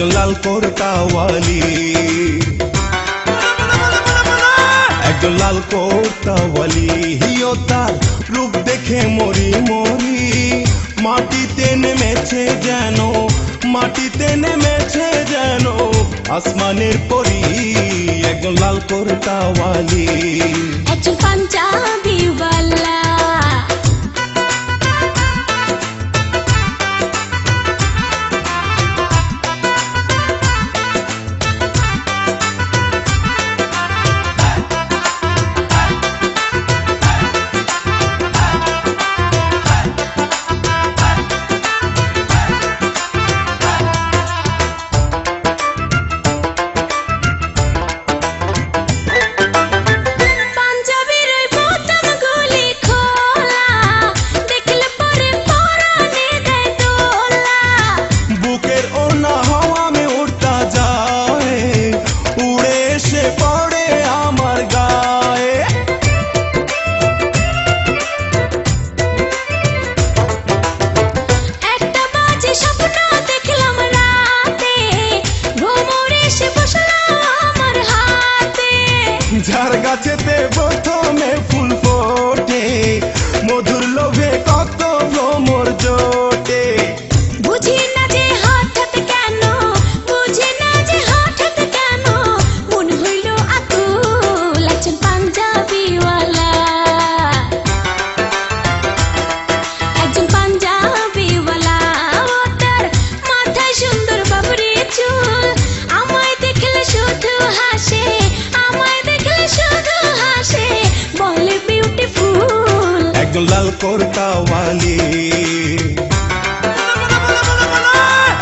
একজন লাল কোর্তাওয়ালি, একজন লাল কোর্তাওয়ালি। হিও তার রূপ দেখে মরি মরি, মাটিতে নেমেছে যেন, মাটিতে নেমেছে যেন আসমানের পরি। একজন লাল কোর্তাওয়ালি, একজন পাঞ্জাবিওয়ালা, যার গাছেতে প্রথমে ফুল ফোটে, মধুর লোভে কত ভ্রমর জোটে। বুঝি না যে হঠাৎ কেন, বুঝি না যে হঠাৎ কেন মন হইল আকুল। একজন পাঞ্জাবিওয়ালা, একজন পাঞ্জাবিওয়ালা, ও তার মাথায় সুন্দর বাবরি চুল, আমায় দেখলে শুধু হাসে, আমায় দেখলে শুধু হাসে, বলে বিউটিফুল। একজন লাল কোর্তাওয়ালি,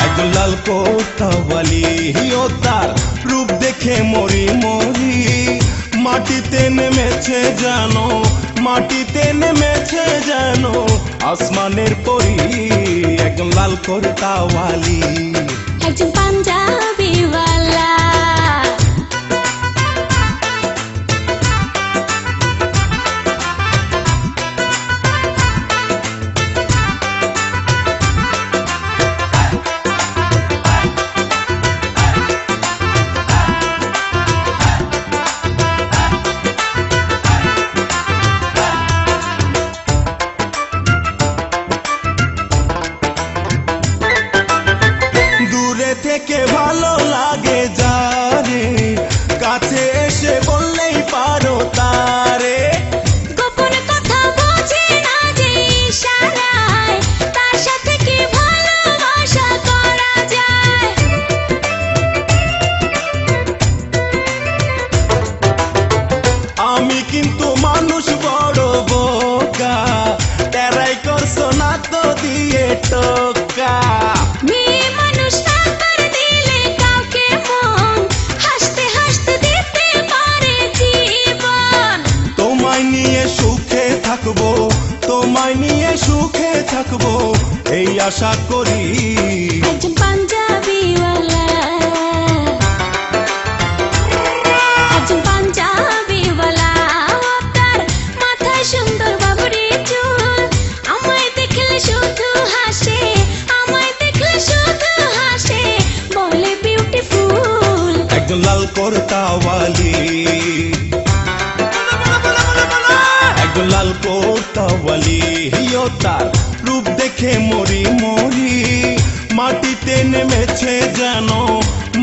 একজন লাল কোর্তাওয়ালি। হিও তার রূপ দেখে মরি মরি, মাটিতে নেমেছে যেন, মাটিতে নেমেছে যেন আসমানের পরি। একজন লাল কোর্তাওয়ালি, একজন পাঞ্জাবিওয়ালা, থেকে ভালো লাগে যারে, কাছে এসে বললেই পারো তারে। গোপন কথা বোঝে না যে ইশারায়, তার সাথে কি ভালোবাসা করা যায়। আমি কিন্তু মানুষ বড় বোকা, তেরাই করছো না তো দিয়ে টোকা। মেয়ে মানুষ নাম্বার দিলে কাউকে মন, হাসতে হাসতে দিতে পারে জীবন। তোমায় নিয়ে সুখে থাকবো, তোমায় নিয়ে সুখে থাকবো এই আশা করি। একজন পাঞ্জাবিওয়ালা, একজন পাঞ্জাবিওয়ালা, ও তার মাথায় সুন্দর বাবরি চুল, আমায় দেখলে শুধু হাসে, আমায় দেখলে শুধু হাসে, বলে বিউটিফুল। একজন লাল কোর্তাওয়ালি, একজন লাল কোর্তাওয়ালি। হিও তার রূপ দেখে মরি মরি, মাটিতে নেমেছে যেন,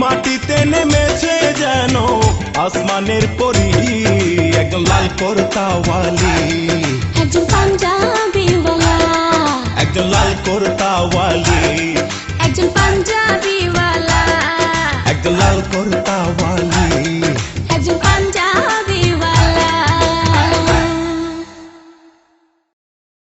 মাটিতে নেমেছে যেন আসমানের পরি। একজন লাল কোর্তাওয়ালি, একজন পাঞ্জাবিওয়ালা, একজন লাল কোর্তাওয়ালি।